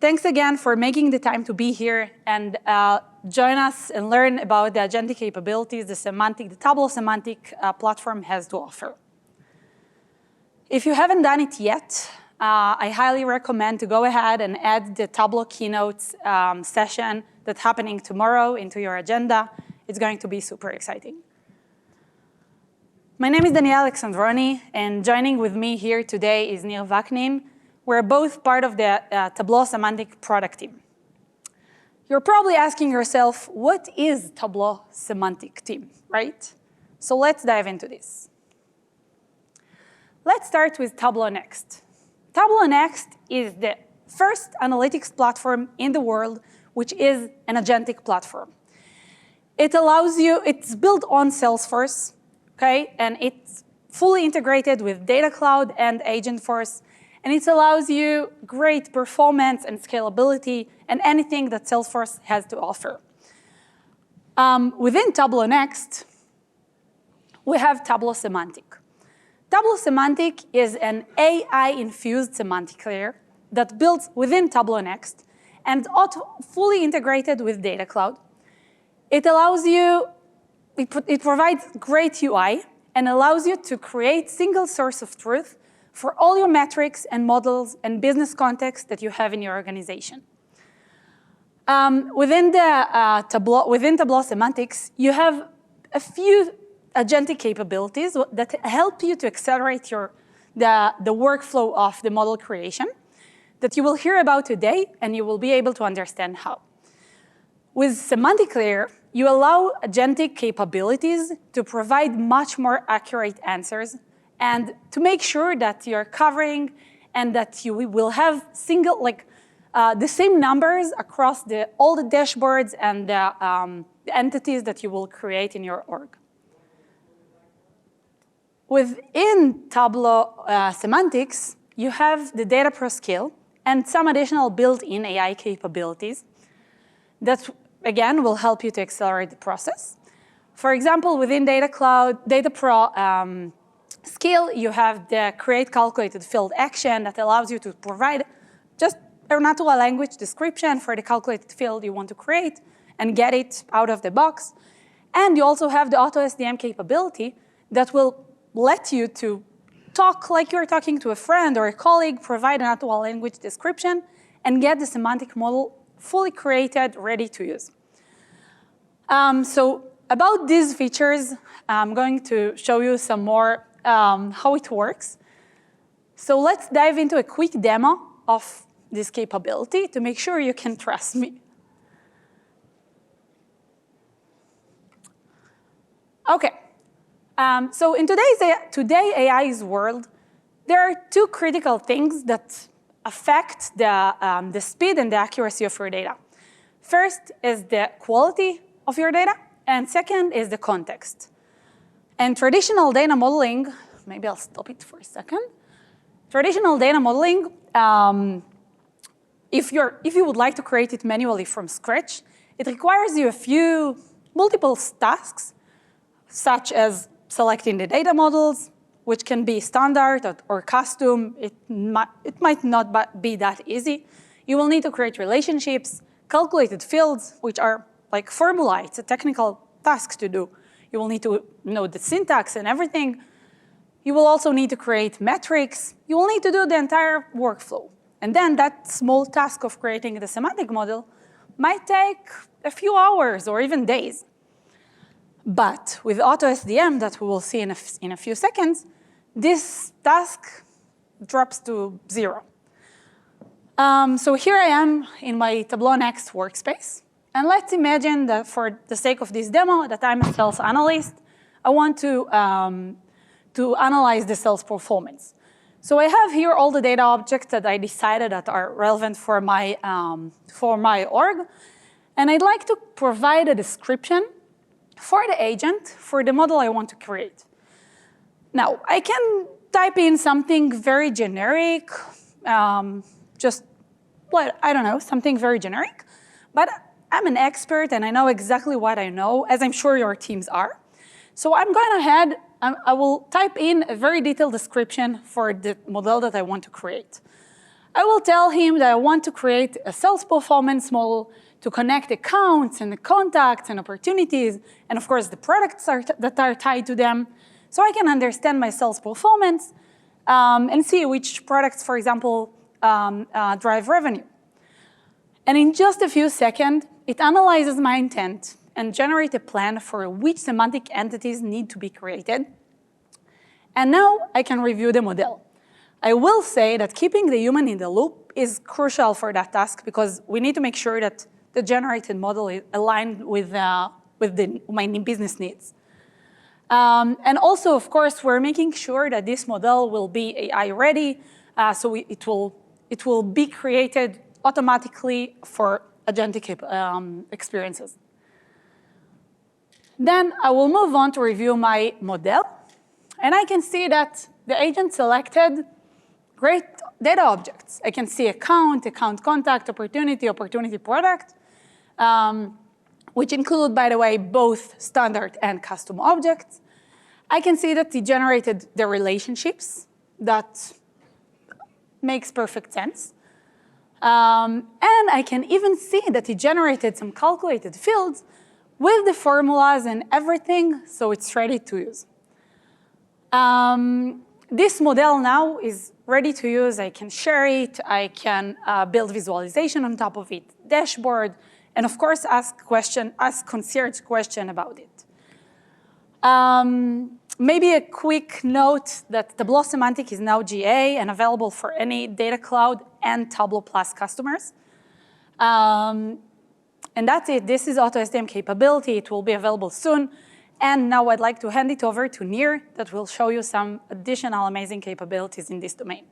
Thanks again for making the time to be here and join us and learn about the agentic capabilities the Tableau Semantic platform has to offer. If you haven't done it yet, I highly recommend to go ahead and add the Tableau keynotes session that's happening tomorrow into your agenda. It's going to be super exciting. My name is Danielle Alexandroni, and joining with me here today is Nir Vaknin. We're both part of the Tableau Semantic product team. You're probably asking yourself, what is Tableau Semantic team, right? So let's dive into this. Let's start with Tableau Next. Tableau Next is the first analytics platform in the world, which is an agentic platform. It allows you, it's built on Salesforce, okay? And it's fully integrated with Data Cloud and Agentforce. And it allows you great performance and scalability and anything that Salesforce has to offer. Within Tableau Next, we have Tableau Semantic. Tableau Semantic is an AI-infused semantic layer that builds within Tableau Next and fully integrated with Data Cloud. It allows you, it provides great UI and allows you to create single source of truth for all your metrics and models and business context that you have in your organization. Within Tableau Semantics, you have a few agentic capabilities that help you to accelerate the workflow of the model creation that you will hear about today, and you will be able to understand how. With Semantic Layer, you allow agentic capabilities to provide much more accurate answers and to make sure that you're covering and that you will have the same numbers across all the dashboards and the entities that you will create in your org. Within Tableau Semantics, you have the data per skill and some additional built-in AI capabilities that, again, will help you to accelerate the process. For example, within Data Cloud, Data Pro skill, you have the create calculated field action that allows you to provide just a natural language description for the calculated field you want to create and get it out of the box. And you also have the auto SDM capability that will let you to talk like you're talking to a friend or a colleague, provide a natural language description, and get the semantic model fully created, ready to use. So about these features, I'm going to show you some more how it works. So let's dive into a quick demo of this capability to make sure you can trust me. OK. So in today AI's world, there are two critical things that affect the speed and the accuracy of your data. First is the quality of your data, and second is the context. And traditional data modeling, maybe I'll stop it for a second. Traditional data modeling, if you would like to create it manually from scratch, it requires you multiple tasks, such as selecting the data models, which can be standard or custom. It might not be that easy. You will need to create relationships, calculated fields, which are like formula. It's a technical task to do. You will need to know the syntax and everything. You will also need to create metrics. You will need to do the entire workflow. And then that small task of creating the semantic model might take a few hours or even days. But with Auto SDM, that we will see in a few seconds, this task drops to 0. So here I am in my Tableau Next workspace. And let's imagine that for the sake of this demo, that I'm a sales analyst. I want to analyze the sales performance. So I have here all the data objects that I decided that are relevant for my org. And I'd like to provide a description for the agent for the model I want to create. Now, I can type in something very generic, I don't know, something very generic. But I'm an expert, and I know exactly what I know, as I'm sure your teams are. So I'm going ahead, I will type in a very detailed description for the model that I want to create. I will tell him that I want to create a sales performance model to connect accounts and the contacts and opportunities, and of course the products that are tied to them, so I can understand my sales performance and see which products, for example, drive revenue. And in just a few seconds, it analyzes my intent and generates a plan for which semantic entities need to be created. And now I can review the model. I will say that keeping the human in the loop is crucial for that task because we need to make sure that the generated model is aligned with my business needs. And also, of course, we're making sure that this model will be AI ready, so it will be created automatically for agentic experiences. Then I will move on to review my model, and I can see that the agent selected great data objects. I can see account contact, opportunity product, which include, by the way, both standard and custom objects. I can see that it generated the relationships. That makes perfect sense. And I can even see that it generated some calculated fields with the formulas and everything, so it's ready to use. This model now is ready to use. I can share it. I can build visualization on top of it, dashboard, and of course, ask concierge question about it. Maybe a quick note that Tableau Semantic is now GA and available for any Data Cloud and Tableau Plus customers. And that's it. This is AutoSDM capability. It will be available soon. And now I'd like to hand it over to Nir that will show you some additional amazing capabilities in this domain.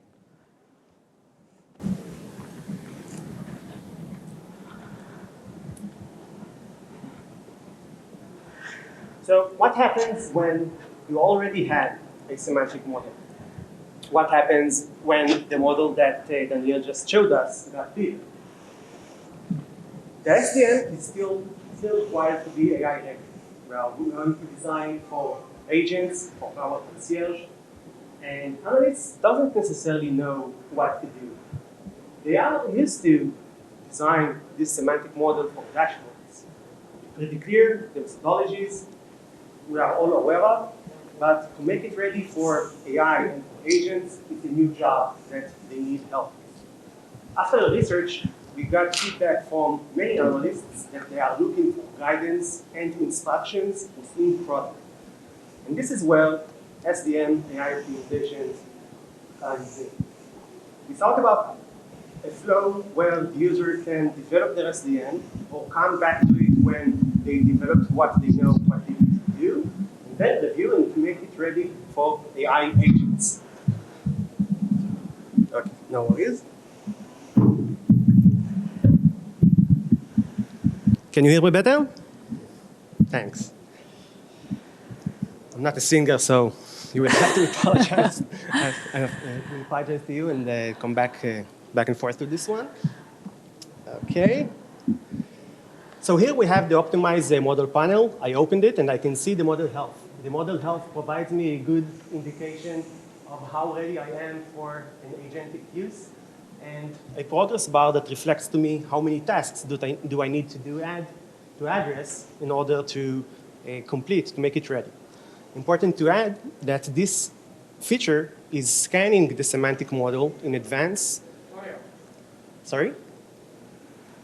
So what happens when you already had a semantic model? What happens when the model that Daniel just showed us got big? The SDM is still required to be AI ready. Well, we're going to design for agents, for our concierge, and analysts don't necessarily know what to do. They are used to design this semantic model for dashboards. Pretty clear, the methodologies we are all aware of, but to make it ready for AI and for agents, it's a new job that they need help with. After the research, we got feedback from many analysts that they are looking for guidance and instructions within product. And this is where SDM AI optimizations comes in. We thought about a flow where the user can develop their SDM or come back to it when they developed what they know what they need to do, and then review and to make it ready for AI agents. Okay, no worries. Can you hear me better? Thanks. I'm not a singer, so you will have to apologize. I will apologize to you and come back and forth to this one. Okay. So here we have the optimized model panel. I opened it and I can see the model health. The model health provides me a good indication of how ready I am for an agentic use, and a progress bar that reflects to me how many tasks do I need to address in order to complete, to make it ready. Important to add that this feature is scanning the semantic model in advance. Sorry?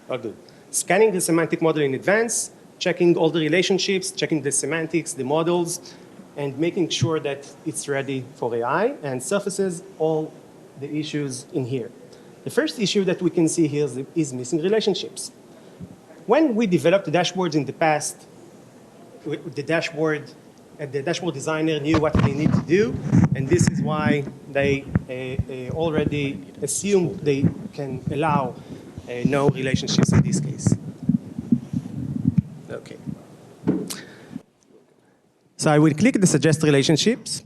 Oh, good. Scanning the semantic model in advance, checking all the relationships, checking the semantics, the models, and making sure that it's ready for AI and surfaces all the issues in here. The first issue that we can see here is missing relationships. When we developed the dashboards in the past, the dashboard designer knew what they need to do, and this is why they already assumed they can allow no relationships in this case. Okay. So I will click the suggest relationships,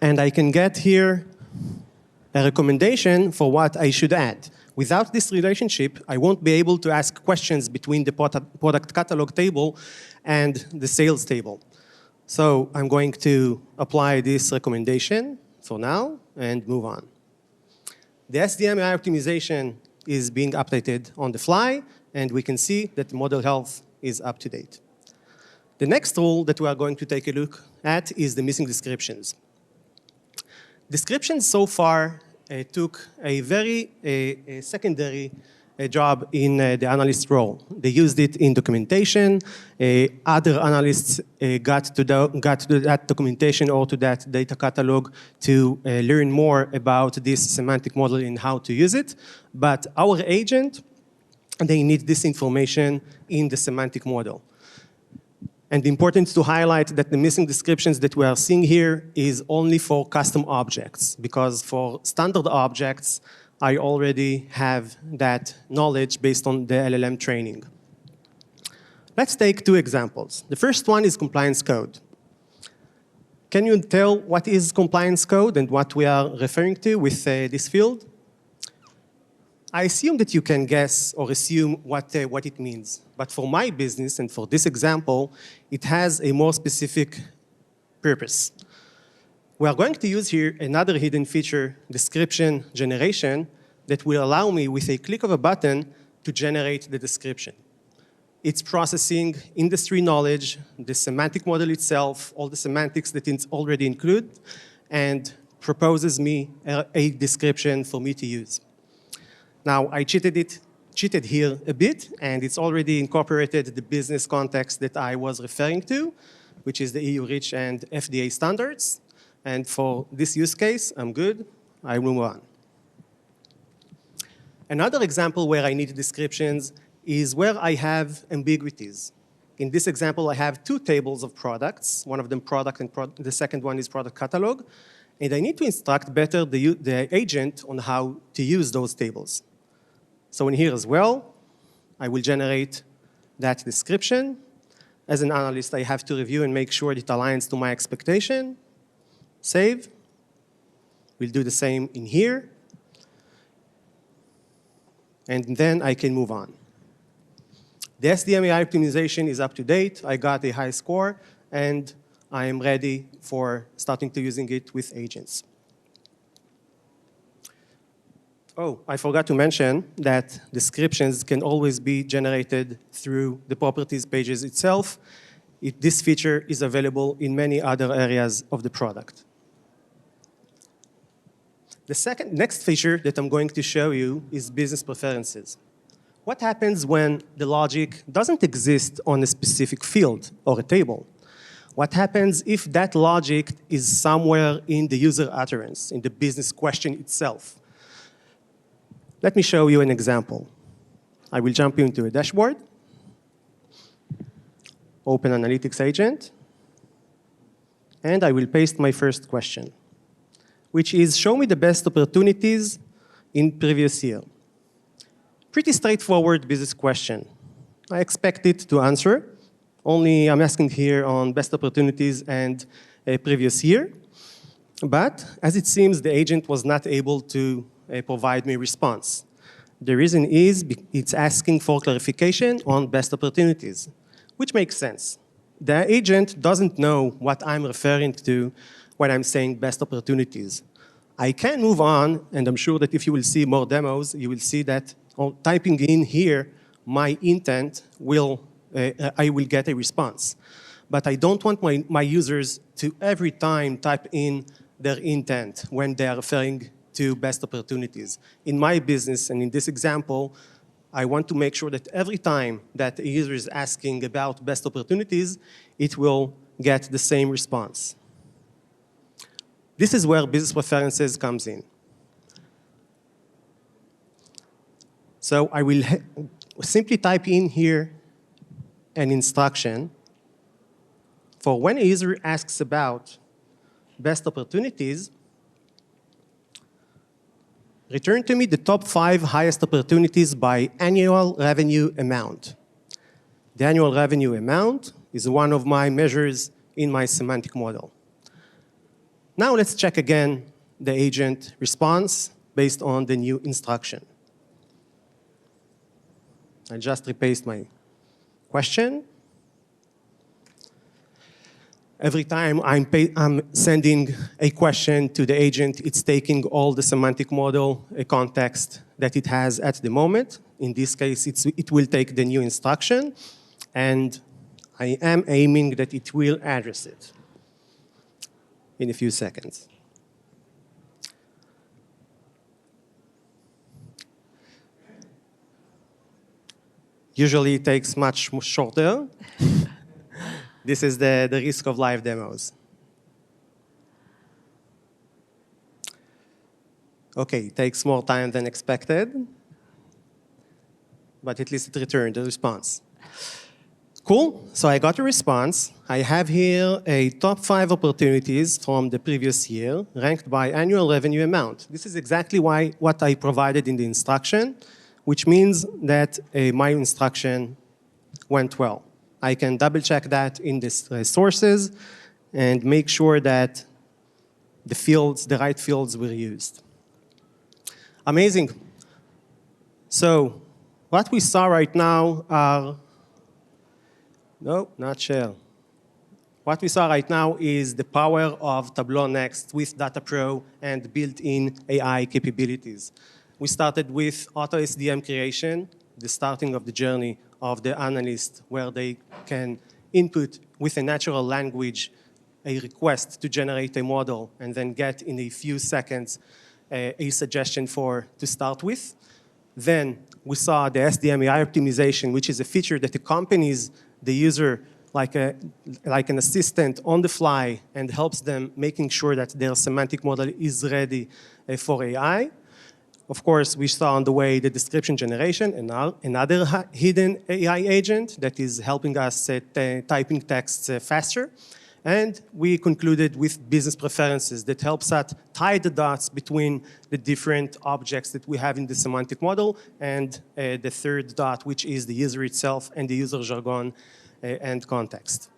and I can get here a recommendation for what I should add. Without this relationship, I won't be able to ask questions between the product catalog table and the sales table. So I'm going to apply this recommendation for now and move on. The SDM AI optimization is being updated on the fly, and we can see that the model health is up to date. The next rule that we are going to take a look at is the missing descriptions. Descriptions so far took a very secondary job in the analyst role. They used it in documentation. Other analysts got to that documentation or to that data catalog to learn more about this semantic model and how to use it. But our agent, they need this information in the semantic model. And important to highlight that the missing descriptions that we are seeing here is only for custom objects, because for standard objects, I already have that knowledge based on the LLM training. Let's take two examples. The first one is compliance code. Can you tell what is compliance code and what we are referring to with this field? I assume that you can guess or assume what it means. But for my business and for this example, it has a more specific purpose. We are going to use here another hidden feature, description generation, that will allow me with a click of a button to generate the description. It's processing industry knowledge, the semantic model itself, all the semantics that it's already included, and proposes me a description for me to use. Now, I cheated here a bit, and it's already incorporated the business context that I was referring to, which is the EU REACH and FDA standards. And for this use case, I'm good. I will move on. Another example where I need descriptions is where I have ambiguities. In this example, I have two tables of products, one of them product and the second one is product catalog. And I need to instruct better the agent on how to use those tables. So in here as well, I will generate that description. As an analyst, I have to review and make sure it aligns to my expectation. Save. We'll do the same in here. And then I can move on. The SDM AI optimization is up to date. I got a high score, and I am ready for starting to using it with agents. Oh, I forgot to mention that descriptions can always be generated through the properties pages itself. This feature is available in many other areas of the product. The next feature that I'm going to show you is business preferences. What happens when the logic doesn't exist on a specific field or a table? What happens if that logic is somewhere in the user utterance, in the business question itself? Let me show you an example. I will jump into a dashboard, open Analytics Agent, and I will paste my first question, which is show me the best opportunities in previous year. Pretty straightforward business question. I expect it to answer, only I'm asking here on best opportunities and previous year. But as it seems, the agent was not able to provide me response. The reason is it's asking for clarification on best opportunities, which makes sense. The agent doesn't know what I'm referring to when I'm saying best opportunities. I can move on, and I'm sure that if you will see more demos, you will see that typing in here my intent I will get a response. But I don't want my users to every time type in their intent when they are referring to best opportunities. In my business, and in this example, I want to make sure that every time that a user is asking about best opportunities, it will get the same response. This is where business preferences comes in. So I will simply type in here an instruction for when a user asks about best opportunities, return to me the top 5 highest opportunities by annual revenue amount. The annual revenue amount is one of my measures in my semantic model. Now let's check again the agent response based on the new instruction. I just repaste my question. Every time I'm sending a question to the agent, it's taking all the semantic model context that it has at the moment. In this case, it will take the new instruction, and I am aiming that it will address it in a few seconds. Usually it takes much shorter. This is the risk of live demos. Okay, it takes more time than expected, but at least it returned a response. Cool, so I got a response. I have here a top 5 opportunities from the previous year, ranked by annual revenue amount. This is exactly what I provided in the instruction, which means that my instruction went well. I can double check that in the sources and make sure that the right fields were used. Amazing. So what we saw right now are, no, not shell. What we saw right now is the power of Tableau Next with Data Pro and built-in AI capabilities. We started with auto SDM creation, the starting of the journey of the analyst, where they can input with a natural language a request to generate a model and then get in a few seconds a suggestion to start with. Then we saw the SDM AI optimization, which is a feature that accompanies the user like an assistant on the fly and helps them making sure that their semantic model is ready for AI. Of course, we saw on the way the description generation, and another hidden AI agent that is helping us typing texts faster. And we concluded with business preferences that helps us tie the dots between the different objects that we have in the semantic model and the third dot, which is the user itself and the user jargon and context.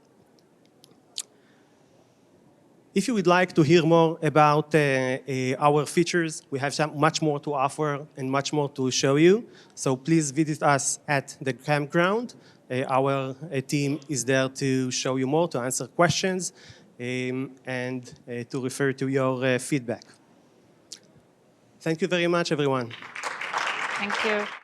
If you would like to hear more about our features, we have much more to offer and much more to show you. So please visit us at the campground. Our team is there to show you more, to answer questions, and to refer to your feedback. Thank you very much, everyone. Thank you.